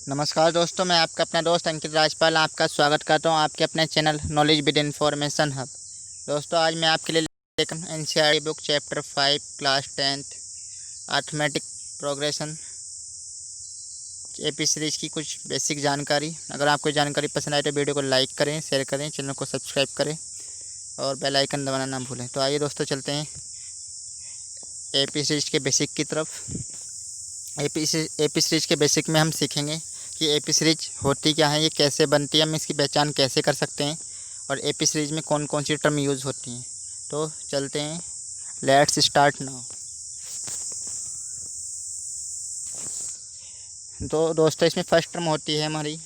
नमस्कार दोस्तों, मैं आपका अपना दोस्त अंकित राजपाल आपका स्वागत करता हूं आपके अपने channel knowledge with information hub. दोस्तों, आज मैं आपके लिए लेकर NCERT book chapter 5 class 10th arithmetic progression AP series की कुछ बेसिक जानकारी। अगर आपको जानकारी पसंद आए तो वीडियो को लाइक करें, शेयर करें, चैनल को सब्सक्राइब करें और बेल आइकन दबाना ना भूलें। तो आइए दोस्तों, चलते हैं एपी सीरीज के बेसिक की तरफ। एपी सीरीज के बेसिक में हम सीखेंगे कि एपी सीरीज होती क्या है, ये कैसे बनती है, हम इसकी पहचान कैसे कर सकते हैं और एपी सीरीज में कौन कौन सी टर्म यूज़ होती हैं। तो चलते हैं, लेट्स स्टार्ट नाउ। तो दोस्तों, इसमें फर्स्ट टर्म होती है हमारी,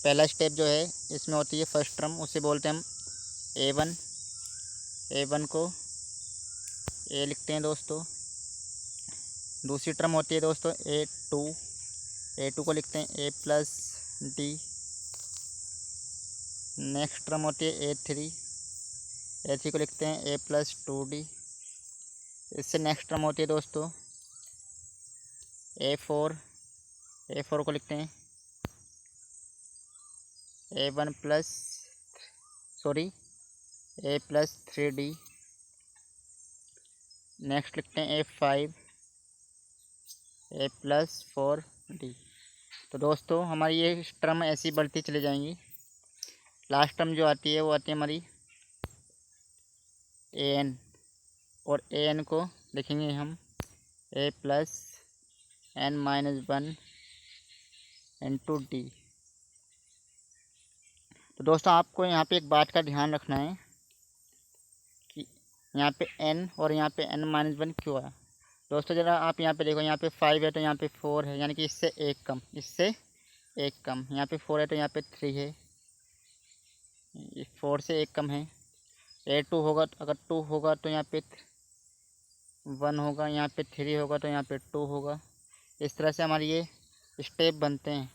पहला स्टेप जो है इसमें होती है फर्स्ट टर्म, उसे बोलते हैं हम A1। A1 को ए लिखते हैं दोस्तों। दूसरी टर्म होती है दोस्तों A2। A2 को लिखते हैं A+D। नेक्स्ट टर्म होती है A3। A3 को लिखते हैं A+2D। इससे नेक्स्ट टर्म होती है दोस्तों A4। A4 को लिखते हैं A+3D। नेक्स्ट लिखते हैं A5, A+4D। तो दोस्तों, हमारी ये टर्म ऐसी बढ़ती चली जाएंगी। लास्ट टर्म जो आती है वो आती है हमारी AN, और AN को लिखेंगे हम A+n-1 इंटू D। तो दोस्तों, आपको यहाँ पे एक बात का ध्यान रखना है कि यहाँ पे n और यहाँ पे n-1 क्यों आया। दोस्तों, ज़रा आप यहाँ पे देखो, यहाँ पे 5 है तो यहाँ पे 4 है, यानी कि इससे एक कम, इससे एक कम। यहाँ पे 4 है तो यहाँ पे 3 है, 4 से एक कम है। A2 होगा, अगर 2 होगा तो यहाँ पे 1 होगा, यहाँ पे 3 होगा तो यहाँ पे 2 होगा। इस तरह से हमारे ये स्टेप बनते हैं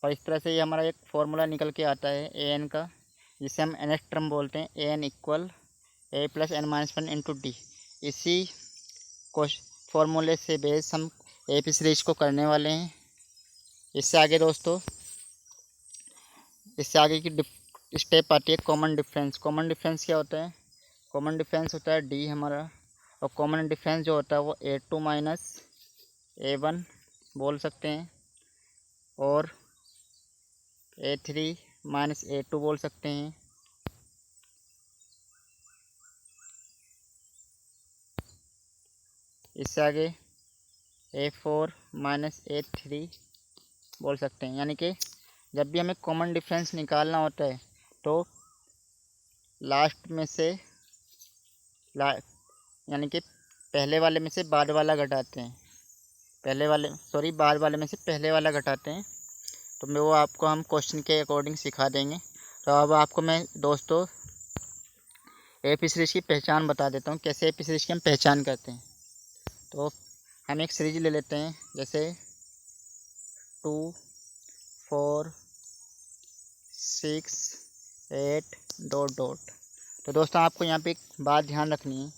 और इस तरह से ये हमारा एक फार्मूला निकल के आता है AN का, जिसे हम nth टर्म बोलते हैं। AN equal A+n-1 into D। इसी फार्मूले से बेस हम एपी सीरीज को करने वाले हैं। इससे आगे दोस्तों, इससे आगे की स्टेप आती है कॉमन डिफरेंस। कॉमन डिफरेंस क्या होता है? कॉमन डिफरेंस होता है D हमारा, और कॉमन डिफरेंस जो होता है वो A2 माइनस A1 बोल सकते हैं, और A3 माइनस A2 बोल सकते हैं। इससे आगे A4 माइनस A3 बोल सकते हैं। यानी कि जब भी हमें कॉमन डिफरेंस निकालना होता है तो लास्ट में से यानी कि पहले वाले में से बाद वाला घटाते हैं, बाद वाले में से पहले वाला घटाते हैं। तो मैं वो आपको हम क्वेश्चन के अकॉर्डिंग सिखा देंगे। तो अब आपको मैं दोस्तों एपी सीरीज की पहचान बता देता हूँ, कैसे एपी सीरीज की हम पहचान करते हैं। तो हम एक सीरीज ले लेते हैं, जैसे 2, 4, 6, 8 डॉट डॉट। तो दोस्तों, आपको यहाँ पे एक बात ध्यान रखनी है,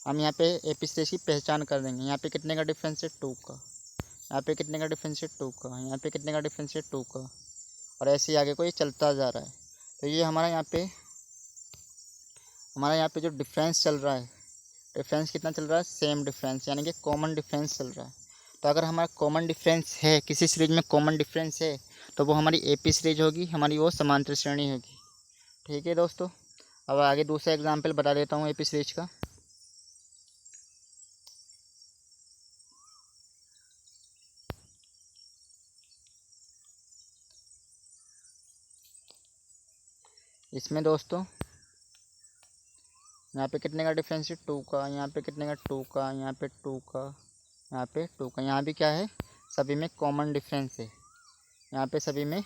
हम यहाँ पे एपी सीरीज की पहचान कर देंगे। यहाँ पे कितने का डिफरेंस है? 2 का। यहाँ पे कितने का डिफरेंस है? 2 का। यहाँ पे कितने का डिफरेंस है? 2 का। और ऐसे ही आगे को ये चलता जा रहा है। तो ये हमारा यहाँ पे जो डिफरेंस चल रहा है, डिफरेंस कितना चल रहा है? सेम डिफरेंस, यानी कि कॉमन डिफरेंस चल रहा है। तो अगर हमारा कॉमन डिफरेंस है, किसी सीरीज में कॉमन डिफरेंस है, तो वो हमारी एपी सीरीज होगी, हमारी वो समांतर श्रेणी होगी। ठीक है दोस्तों, अब आगे दूसरा एग्जाम्पल बता देता हूँ एपी सीरीज का। इसमें दोस्तों यहाँ पे कितने का डिफरेंस है? 2 का। यहाँ पे कितने का? 2 का। यहाँ पे 2 का। यहाँ पे 2 का। यहाँ भी क्या है? सभी में कॉमन डिफरेंस है। यहाँ पे सभी में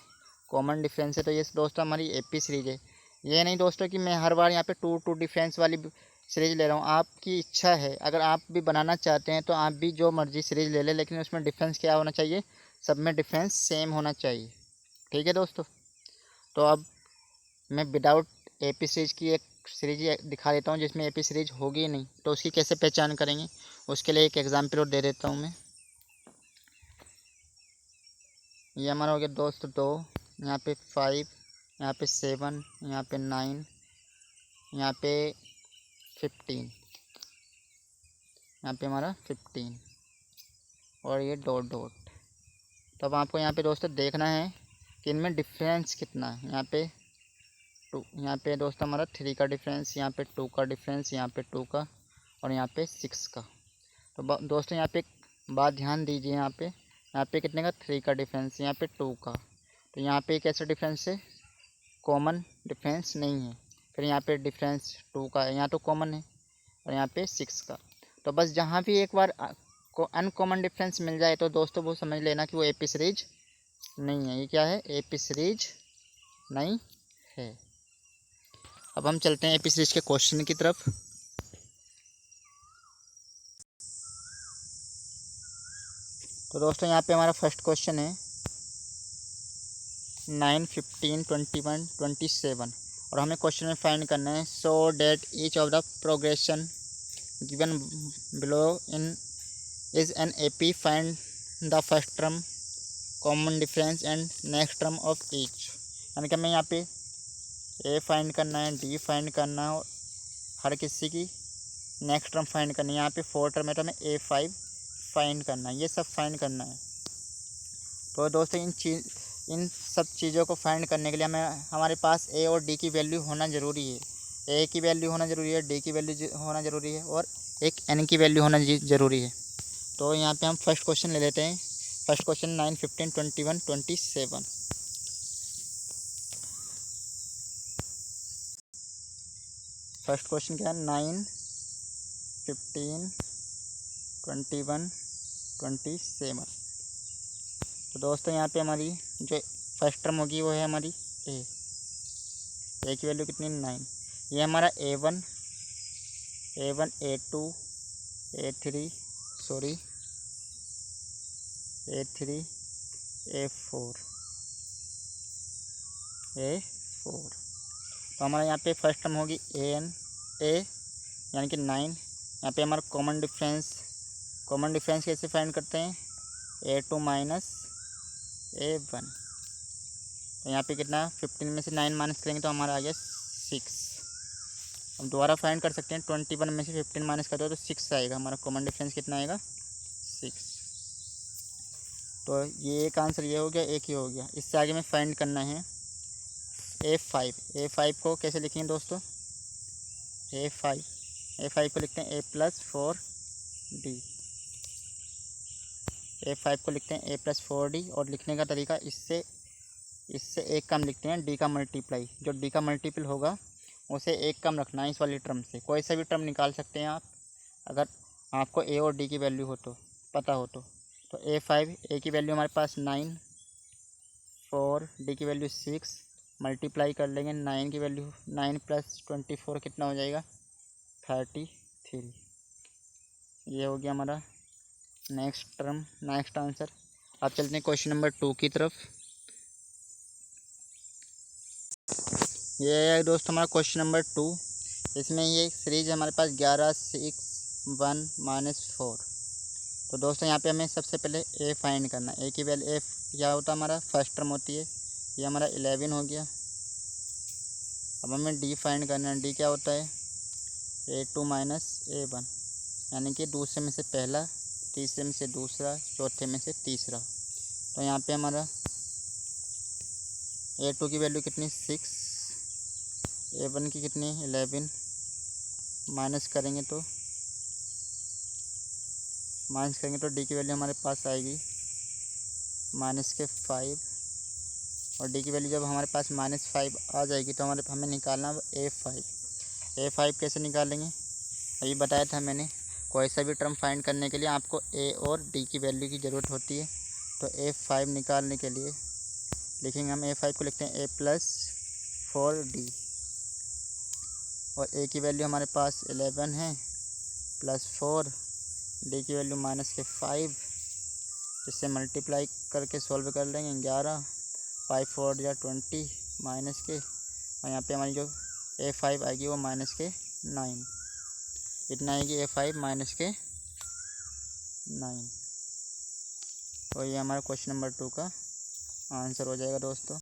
कॉमन डिफरेंस है। तो ये दोस्तों हमारी एपी सीरीज है। ये नहीं दोस्तों कि मैं हर बार यहाँ पे 2 डिफरेंस वाली सीरीज ले रहा हूँ। आपकी इच्छा है, अगर आप भी बनाना चाहते हैं तो आप भी जो मर्जी सीरीज ले लें, लेकिन उसमें डिफरेंस क्या होना चाहिए? सब में डिफरेंस सेम होना चाहिए। ठीक है दोस्तों, तो अब मैं विदाउट एपी सीरीज की एक सीरीज दिखा देता हूँ जिसमें एपी सीरीज होगी नहीं, तो उसकी कैसे पहचान करेंगे, उसके लिए एक एग्जाम्पल और दे देता हूँ मैं। ये हमारा हो गया दोस्त 2, यहाँ पे 5, यहाँ पे 7, यहाँ पे 9, यहाँ पे 15, यहाँ पे हमारा 15 और ये डॉट डॉट। तो अब आपको यहाँ पे दोस्तों देखना है कि इनमें डिफरेंस कितना है। यहाँ पे 2, यहाँ पे दोस्तों हमारा 3 का डिफरेंस, यहाँ पे 2 का डिफरेंस, यहाँ पे 2 का और यहाँ पे 6 का। तो दोस्तों यहाँ पे एक बात ध्यान दीजिए, यहाँ पे कितने का 3 का डिफरेंस, यहाँ पे 2 का। तो यहाँ पे एक ऐसा डिफरेंस है कॉमन डिफरेंस नहीं है। फिर यहाँ पे डिफरेंस 2 का है, यहाँ तो कॉमन है, और यहाँ पे 6 का। तो बस जहाँ भी एक बार को अनकॉमन डिफरेंस मिल जाए तो दोस्तों वो समझ लेना कि वो एपी सीरीज नहीं है। ये क्या है? एपी सीरीज नहीं है। अब हम चलते हैं एपी सीरीज के क्वेश्चन की तरफ। तो दोस्तों यहाँ पे हमारा फर्स्ट क्वेश्चन है 9, 15, 21, 27 और हमें क्वेश्चन में फाइंड करना है so that each of the progression given below in is an AP, find the first term, common difference and next term of each. यानी कि हमें यहाँ पे ए फाइंड करना है, डी फाइंड करना है और हर किसी की नेक्स्ट टर्म फाइंड करनी है। यहाँ पे 4 टर्म है तो हमें A5 फाइंड करना है, ये सब फाइंड करना है। तो दोस्तों इन सब चीज़ों को फाइंड करने के लिए हमें हमारे पास ए और डी की वैल्यू होना ज़रूरी है। ए की वैल्यू होना ज़रूरी है, डी की वैल्यू होना ज़रूरी है और एक एन की वैल्यू होना ज़रूरी है। तो यहाँ पे हम फर्स्ट क्वेश्चन ले लेते हैं। First question 9, 15, 21, 27। फर्स्ट क्वेश्चन क्या है? 9, 15, 21, 27। तो दोस्तों यहाँ पे हमारी जो फर्स्ट टर्म होगी वो है हमारी ए की वैल्यू कितनी? 9। ये हमारा A1, A2, A3, A4। तो हमारा यहाँ पे फर्स्ट टर्म होगी A यानी कि 9। यहाँ पे हमारा कॉमन डिफरेंस कैसे फाइंड करते हैं? A2 minus A1। तो यहाँ पे कितना? 15 में से 9 माइनस करेंगे तो हमारा आ गया 6। हम दोबारा फाइंड कर सकते हैं, 21 में से 15 माइनस कर दो तो 6 आएगा। हमारा कॉमन डिफरेंस कितना आएगा? 6। तो ये एक आंसर ये हो गया, एक ही हो गया। इससे आगे में फाइंड करना है A5 को कैसे लिखेंगे दोस्तों? A5 को लिखते हैं A+4D। A5 को लिखते हैं A+4D और लिखने का तरीका इससे एक कम लिखते हैं, D का मल्टीप्लाई। जो D का मल्टीपल होगा उसे एक कम रखना है इस वाली टर्म से। कोई सा भी टर्म निकाल सकते हैं आप, अगर आपको A और D की वैल्यू हो तो पता हो तो A5, A की वैल्यू हमारे पास 9, 4, D की वैल्यू 6, मल्टीप्लाई कर लेंगे 9 की वैल्यू, 9 + 24 कितना हो जाएगा? 33। ये हो गया हमारा नेक्स्ट आंसर। अब चलते हैं क्वेश्चन नंबर 2 की तरफ। ये है दोस्तों हमारा क्वेश्चन नंबर 2। इसमें ये सीरीज है हमारे पास 11, 6, 1, -4। तो दोस्तों यहाँ पे हमें सबसे पहले ए फाइंड करना है। ए की वैल्यू क्या होता है? हमारा फर्स्ट टर्म होती है, ये हमारा 11 हो गया। अब हमें डी फाइंड करना है। डी क्या होता है? A2 माइनस A1, यानी कि दूसरे में से पहला, तीसरे में से दूसरा, चौथे में से तीसरा। तो यहाँ पे हमारा A2 की वैल्यू कितनी? 6, A1 की कितनी? 11। माइनस करेंगे तो डी की वैल्यू हमारे पास आएगी -5। और डी की वैल्यू जब हमारे पास -5 आ जाएगी तो हमें निकालना A5 कैसे निकालेंगे? अभी बताया था मैंने, कोई सा भी टर्म फाइंड करने के लिए आपको ए और डी की वैल्यू की ज़रूरत होती है। तो A5 निकालने के लिए लिखेंगे हम A5 को लिखते हैं A+4D और ए की वैल्यू हमारे पास 11 है, +4, डी की वैल्यू -5। इससे मल्टीप्लाई करके सॉल्व कर लेंगे 11, 5 4 या 20 माइनस के, और यहाँ पे हमारी जो A5 आएगी वो -9। कितना आएगी? A5 -9। तो ये हमारा क्वेश्चन नंबर 2 का आंसर हो जाएगा दोस्तों।